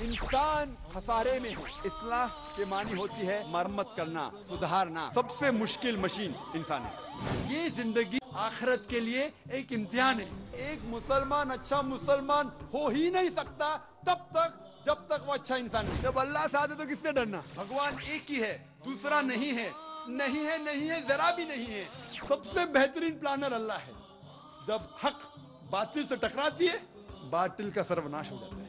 انسان خسارے میں ہے۔ اصلاح کے معنی ہوتی ہے مرمت کرنا، سدھارنا۔ سب سے مشکل مشین انسان ہے۔ یہ زندگی آخرت کے لیے ایک امتحان ہے۔ ایک مسلمان اچھا مسلمان ہو ہی نہیں سکتا جب تک وہ اچھا انسان نہیں۔ جب اللہ سے آتے تو کس سے ڈرنا؟ بھگوان ایک ہی ہے، دوسرا نہیں ہے، نہیں ہے، ذرا بھی نہیں ہے۔ سب سے بہترین پلانر اللہ ہے۔ جب حق باطل سے ٹکراتی ہے، باطل کا سروناش ہو جاتا ہے۔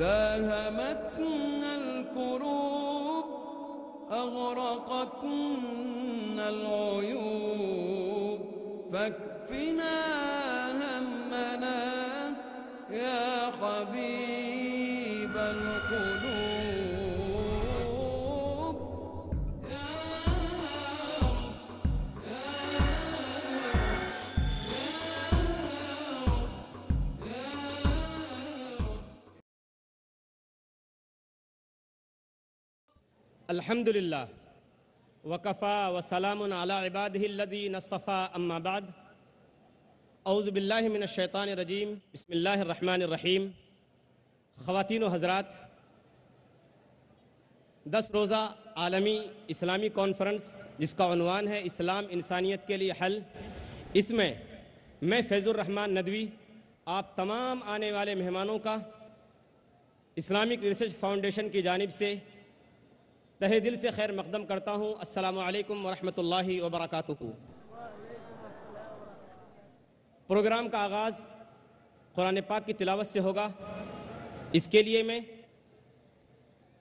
داهمتنا الكروب أغرقتنا العيوب فاكفنا همنا يا حبيب القلوب الحمد للہ وکفا وسلام علی عباده الذین اصطفى اما بعد اعوذ باللہ من الشیطان الرجیم بسم اللہ الرحمن الرحیم۔ خواتین و حضرات، 10 روزہ عالمی اسلامی کانفرنس جس کا عنوان ہے اسلام انسانیت کے لیے حل، اس میں میں فیض الرحمن ندوی آپ تمام آنے والے مہمانوں کا اسلامک ریسرچ فاؤنڈیشن کی جانب سے تہہ دل سے خیر مقدم کرتا ہوں۔ السلام علیکم ورحمۃ اللہ وبرکاتہ۔ پروگرام کا آغاز قرآن پاک کی تلاوت سے ہوگا۔ اس کے لیے میں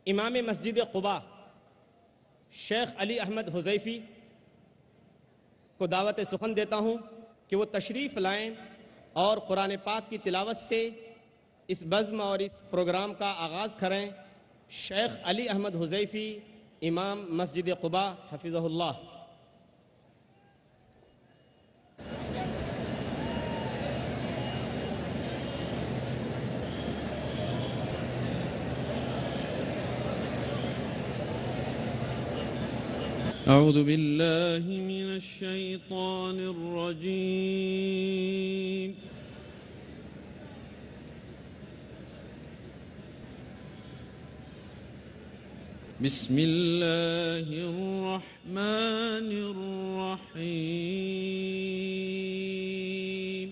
امام مسجد قباء شیخ علی احمد حذیفی کو دعوت سخن دیتا ہوں کہ وہ تشریف لائیں اور قرآن پاک کی تلاوت سے اس بزم اور اس پروگرام کا آغاز کریں۔ شیخ علی احمد حذیفی، امام مسجد قباء، حفظہ اللہ۔ أعوذ بالله من الشيطان الرجيم بسم الله الرحمن الرحيم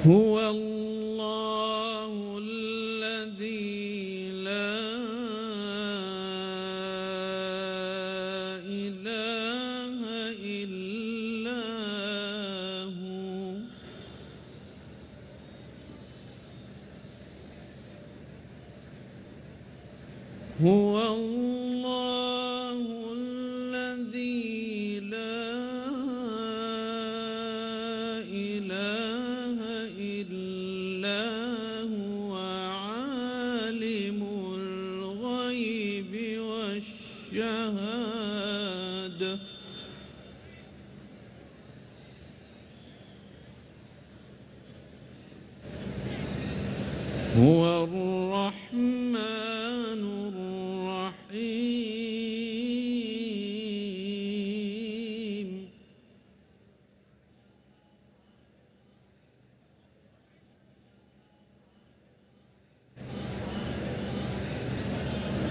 هو الله الذي لا إله إلا هو الله الذي لا إله إلا هو عالم الغيب والشهادة هو الرحمن الرحيم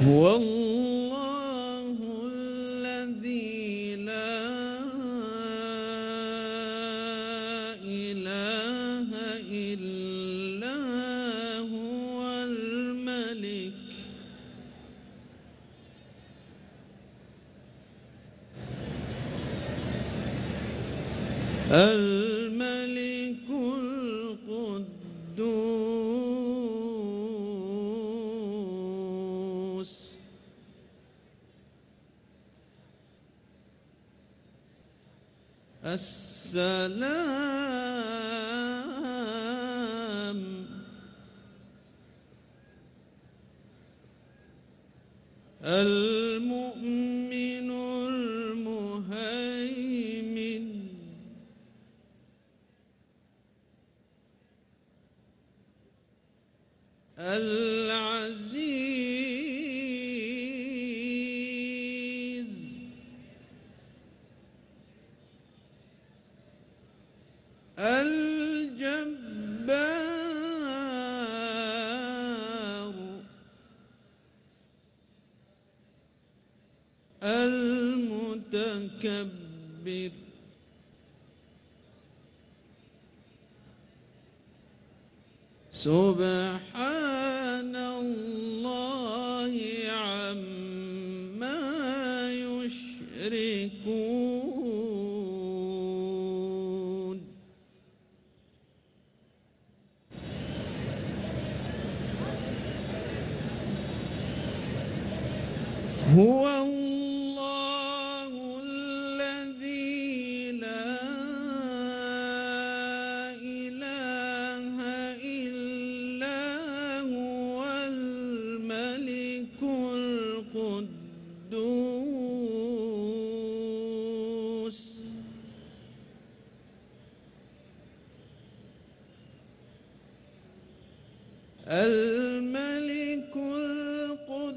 هو الله الذي لا إله إلا هو الملك الملك القدوس السلام المؤمن المهيمن العزيز الجبار المتكبر سبحان الله عما يشركون. هو الله الذي لا إله إلا هو الملك القدوس الملك القدوس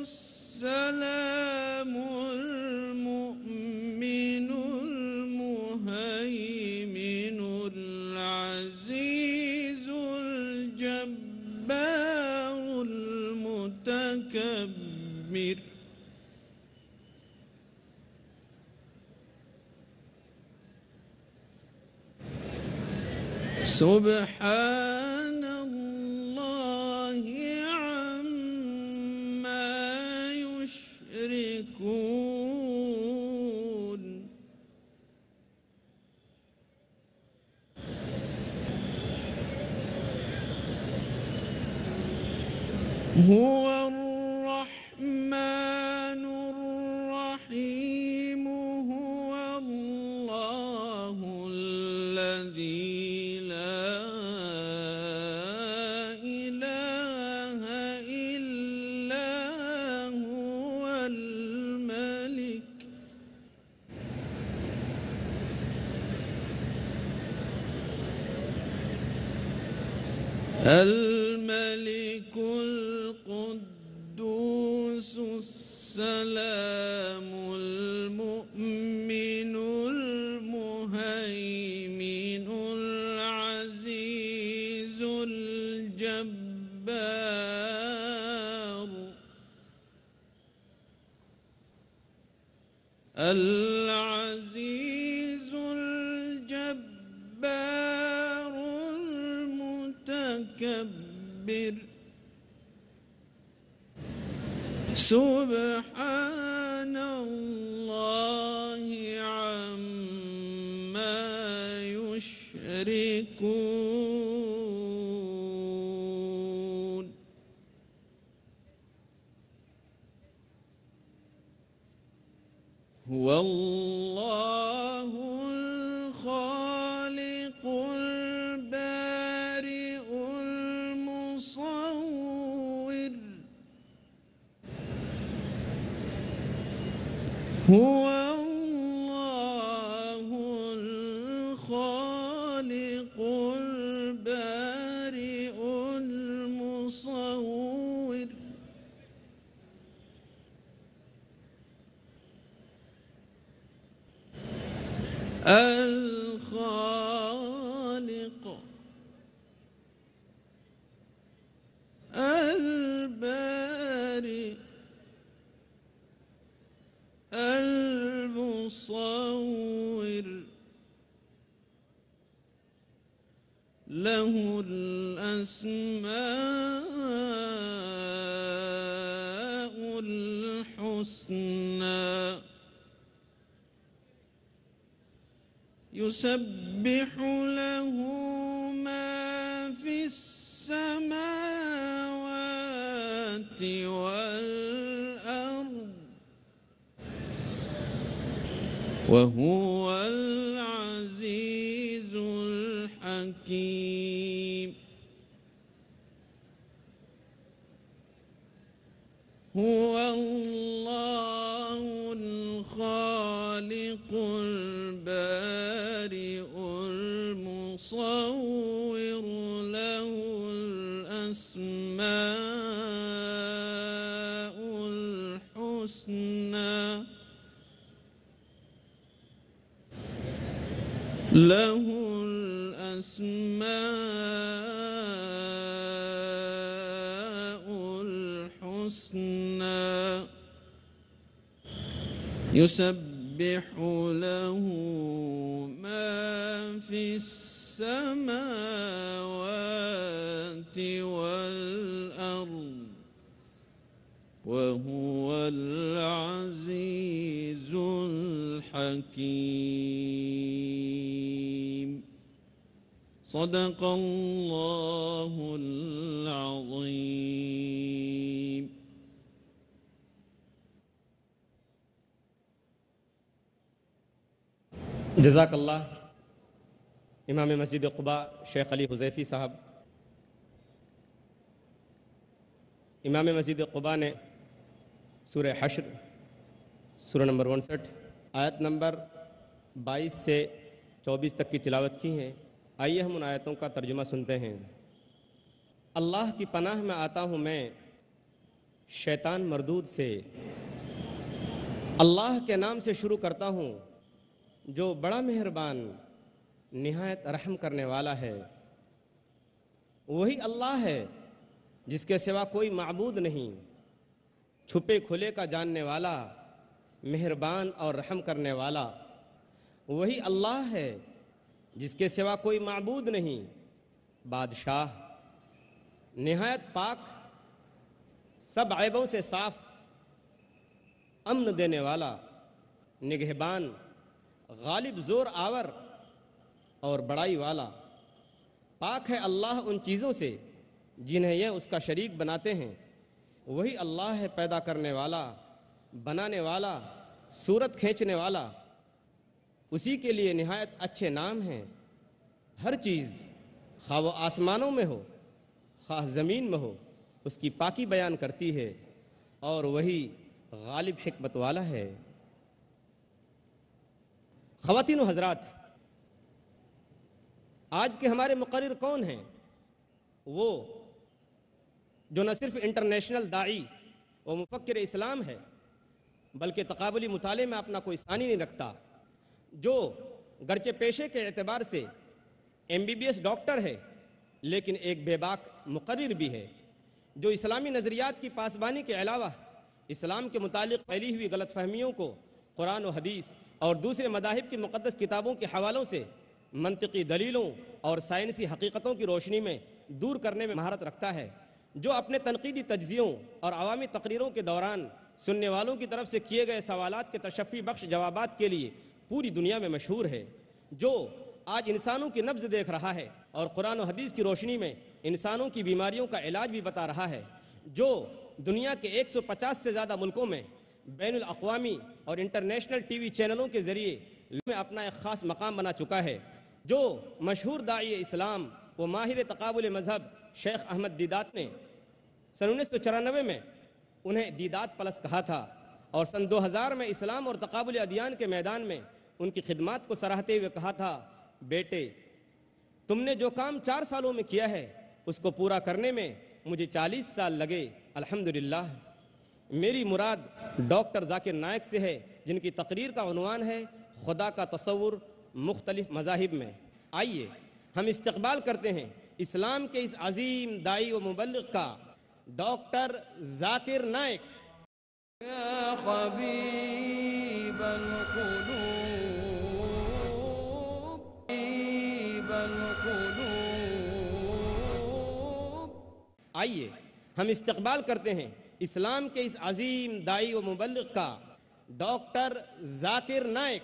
السلام المؤمن المهيمن العزيز الجبار المتكبر سبحان الله عما يشركون. هو الرحمن الرحيم هو الله الذي لا إله إلا هو الملك القدوس السلام المؤمن المهيمن العزيز الجبار العزيز الجبار المتكبر سبحان الله عما يشركون. هو الله الخالق البارئ المصور هو الله الخالق البارئ المصور الخالق البارئ المصور له الأسماء الحسنى يسبح له ما في السماوات والأرض وهو العزيز الحكيم. هو الله الخالق البارئ المصور له الأسماء الحسنى له الأسماء الحسنى يسبح له ما في السماوات والأرض وهو العزيز الحكيم صدق الله العظيم. جزاک اللہ امام مسجد قباء شیخ علی حذیفی صاحب. امام مسجد قباء نے سورہ حشر سورہ نمبر 59 آیت نمبر 22 سے 24 تک کی تلاوت کی ہے. آئیے ہم ان آیتوں کا ترجمہ سنتے ہیں. اللہ کی پناہ میں آتا ہوں میں شیطان مردود سے. اللہ کے نام سے شروع کرتا ہوں جو بڑا مہربان نہایت رحم کرنے والا ہے. وہی اللہ ہے جس کے سوا کوئی معبود نہیں، چھپے کھلے کا جاننے والا، مہربان اور رحم کرنے والا. وہی اللہ ہے جس کے سوا کوئی معبود نہیں، بادشاہ نہایت پاک، سب عیبوں سے صاف، امن دینے والا، نگہبان، غالب زور آور اور بڑائی والا. پاک ہے اللہ ان چیزوں سے جنہیں یہ اس کا شریک بناتے ہیں. وہی اللہ ہے پیدا کرنے والا، بنانے والا، صورت کھینچنے والا. اسی کے لیے نہایت اچھے نام ہیں. ہر چیز خواہ وہ آسمانوں میں ہو خواہ زمین میں ہو اس کی پاکی بیان کرتی ہے اور وہی غالب حکمت والا ہے. خواتین و حضرات، آج کے ہمارے مقرر کون ہیں؟ وہ جو نہ صرف انٹرنیشنل داعی و مفکر اسلام ہے بلکہ تقابلی مطالعے میں اپنا کوئی ثانی نہیں رکھتا، جو گرچہ پیشے کے اعتبار سے MBBS ڈاکٹر ہے لیکن ایک بے باک مقرر بھی ہے، جو اسلامی نظریات کی پاسبانی کے علاوہ اسلام کے متعلق پھیلی ہوئی غلط فہمیوں کو قرآن و حدیث اور دوسرے مذاہب کی مقدس کتابوں کے حوالوں سے منطقی دلیلوں اور سائنسی حقیقتوں کی روشنی میں دور کرنے میں مہارت رکھتا ہے، جو اپنے تنقیدی تجزیوں اور عوامی تقریروں کے دوران سننے والوں کی طرف سے کیے گئے سوالات کے تشفی بخش جوابات کے لیے پوری دنیا میں مشہور ہے، جو آج انسانوں کی نبض دیکھ رہا ہے اور قرآن و حدیث کی روشنی میں انسانوں کی بیماریوں کا علاج بھی بتا رہا ہے، جو دنیا کے 150 سے زیادہ ملکوں میں بین الاقوامی اور انٹرنیشنل ٹی وی چینلوں کے ذریعے میں اپنا ایک خاص مقام بنا چکا ہے، جو مشہور داعی اسلام و ماہر تقابل مذہب شیخ احمد دیدات نے سن 1994 میں انہیں دیدات پلس کہا تھا اور سن 2000 میں اسلام اور تقابل ادیان کے میدان میں ان کی خدمات کو سراہتے ہوئے کہا تھا، بیٹے تم نے جو کام 4 سالوں میں کیا ہے اس کو پورا کرنے میں مجھے 40 سال لگے. الحمدللہ میری مراد ڈاکٹر ذاکر نائک سے ہے، جن کی تقریر کا عنوان ہے خدا کا تصور مختلف مذاہب میں. آئیے ہم استقبال کرتے ہیں اسلام کے اس عظیم داعی و مبلغ کا، ڈاکٹر ذاکر نائک. یا حبیب القلوب حبیب القلوب. آئیے ہم استقبال کرتے ہیں اسلام کے اس عظیم داعی و مبلغ کا، doctor Zakir Naik.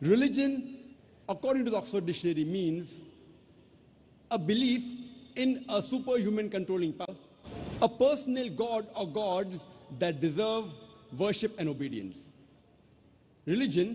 Religion, according to the Oxford Dictionary, means a belief in a superhuman controlling power, a personal god or gods that deserve worship and obedience. Religion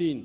3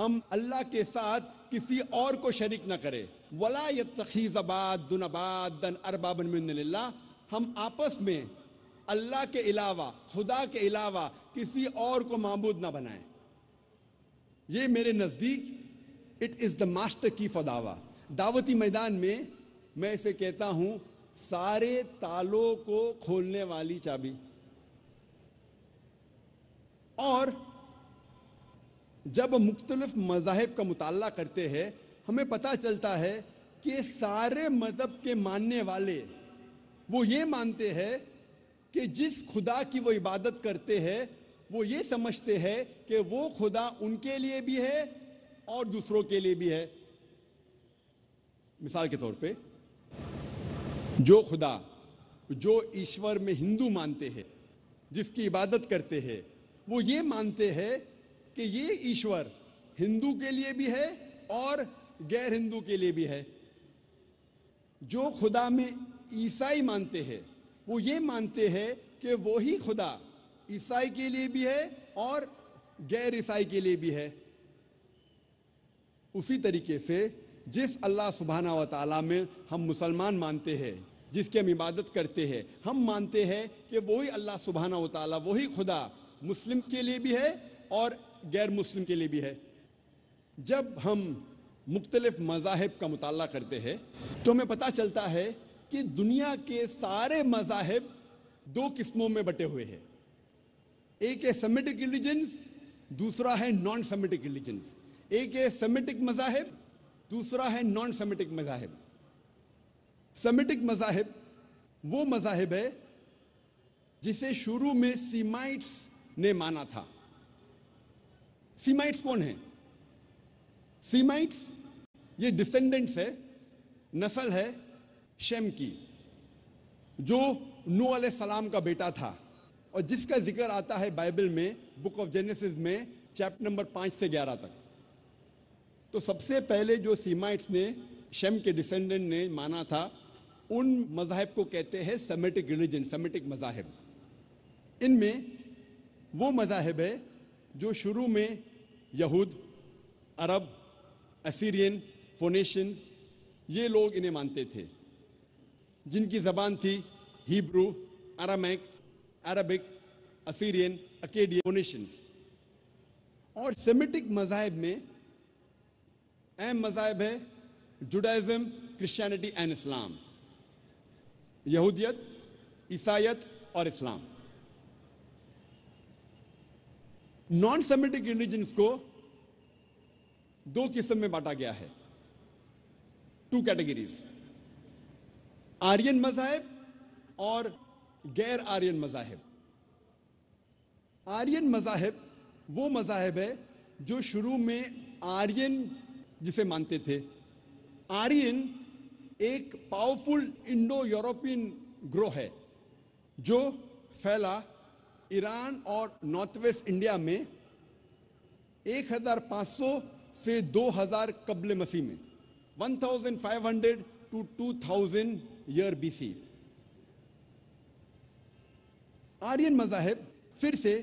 ہم اللہ کے ساتھ کسی اور کو شریک نہ کریں. ولا یتخذ بعضنا بعضا اربابا من دون اللہ، ہم آپس میں اللہ کے علاوہ، خدا کے علاوہ کسی اور کو معبود نہ بنائیں. یہ میرے نزدیک اٹ از دا ماسٹر کی فار دعویٰ. دعوتی میدان میں اسے کہتا ہوں سارے تالوں کو کھولنے والی چابی. اور جب مختلف مذاہب کا مطالعہ کرتے ہیں ہمیں پتہ چلتا ہے کہ سارے مذہب کے ماننے والے وہ یہ مانتے ہیں کہ جس خدا کی وہ عبادت کرتے ہیں وہ یہ سمجھتے ہیں کہ وہ خدا ان کے لیے بھی ہے اور دوسروں کے لیے بھی ہے. مثال کے طور پہ جو خدا، جو ایشور میں ہندو مانتے ہیں، جس کی عبادت کرتے ہیں، وہ یہ مانتے ہیں کہ یہ ایشور ہندو کے لیے بھی ہے اور غیر ہندو کے لیے بھی ہے. جو خدا میں عیسائی مانتے ہیں وہ یہ مانتے ہیں کہ وہی خدا عیسائی کے لیے بھی ہے اور غیر عیسائی کے لیے بھی ہے. اسی طریقے سے جس اللہ سبحانہ و تعالیٰ میں ہم مسلمان مانتے ہیں، جس کی ہم عبادت کرتے ہیں، ہم مانتے ہیں کہ وہی اللہ سبحانہ و تعالیٰ، وہی خدا مسلم کے لیے بھی ہے اور غیر مسلم کے لیے بھی ہے. جب ہم مختلف مذاہب کا مطالعہ کرتے ہیں تو ہمیں پتہ چلتا ہے کہ دنیا کے سارے مذاہب دو قسموں میں بٹے ہوئے ہیں. ایک ہے سیمیٹک ریلیجنز، دوسرا ہے نان سیمیٹک ریلیجنز. ایک ہے سیمیٹک مذاہب، دوسرا ہے نان سیمیٹک مذاہب. سیمیٹک مذاہب وہ مذاہب ہے جسے شروع میں سیمائٹس نے مانا تھا. سیمائٹس کون ہیں؟ سیمائٹس یہ ڈسینڈنٹس ہے، نسل ہے شیم کی، جو نوح علیہ السلام کا بیٹا تھا اور جس کا ذکر آتا ہے بائبل میں بک آف جینیسس میں چیپٹر نمبر 5 سے 11 تک. تو سب سے پہلے جو سیمائٹس نے، شیم کے ڈسینڈنٹ نے مانا تھا، ان مذاہب کو کہتے ہیں سیمیٹک ریلیجن، سیمیٹک مذاہب. ان میں وہ مذاہب ہے جو شروع میں یہود، عرب، اسیرین، فونیشنز، یہ لوگ انہیں مانتے تھے، جن کی زبان تھی ہیبرو، ارامائک، عربک، اسیرین، اکیڈین، فونیشنز. اور سیمیٹک مذاہب میں اہم مذاہب ہے جوڈائزم، کرسچینٹی اینڈ اسلام، یہودیت، عیسائیت اور اسلام. نان سیمیٹک ریلیجنز کو دو قسم میں بانٹا گیا ہے، 2 کیٹیگریز: آرین مذاہب اور غیر آرین مذاہب. آرین مذاہب وہ مذاہب ہے جو شروع میں آرین جسے مانتے تھے. آرین ایک پاورفل انڈو یورپین گروہ ہے جو پھیلا ایران اور نارتھ ویسٹ انڈیا میں 1500 سے 2000 قبل مسیح میں، 1500 to 2000 year BC. آرین مذاہب پھر سے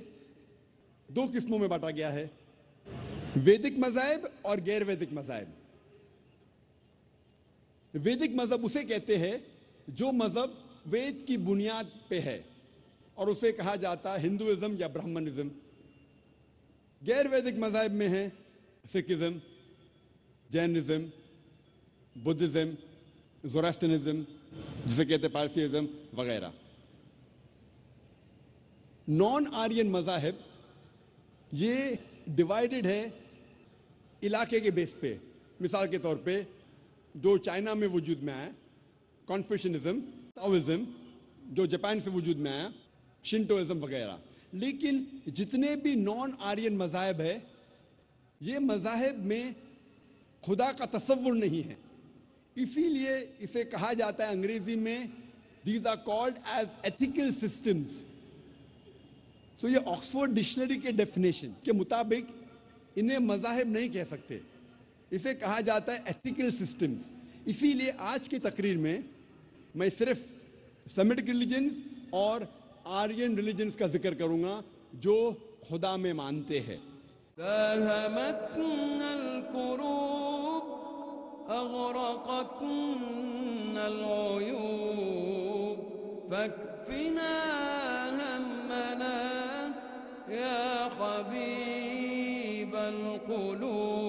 2 قسموں میں بانٹا گیا ہے، ویدک مذاہب اور غیر ویدک مذاہب. ویدک مذہب اسے کہتے ہیں جو مذہب وید کی بنیاد پہ ہے، اور اسے کہا جاتا ہے ہندوازم یا برہمنزم. غیر ویدک مذاہب میں ہیں سکھزم، جینزم، بدھزم، زوراسٹرنزم جسے کہتے ہیں پارسیزم وغیرہ. نان آرین مذاہب یہ ڈیوائیڈڈ ہے علاقے کے بیس پہ. مثال کے طور پہ جو چائنا میں وجود میں آیا کانفیوشنزم، تاؤزم، جو جاپان سے وجود میں آیا شنٹوازم وغیرہ. لیکن جتنے بھی نان آرین مذاہب ہے یہ مذاہب میں خدا کا تصور نہیں ہے، اسی لیے اسے کہا جاتا ہے انگریزی میں these are called as ethical systems. So یہ آکسفورڈ ڈکشنری کے ڈیفینیشن کے مطابق انہیں مذاہب نہیں کہہ سکتے، اسے کہا جاتا ہے ایتھیکل سسٹمز. اسی لیے آج کی تقریر میں صرف سیمیٹک ریلیجنز اور آرین ریلیجنز کا ذکر کروں گا جو خدا میں مانتے ہیں. داهمتنا الكروب أغرقتنا العيوب فاكفنا همنا يا حبيب القلوب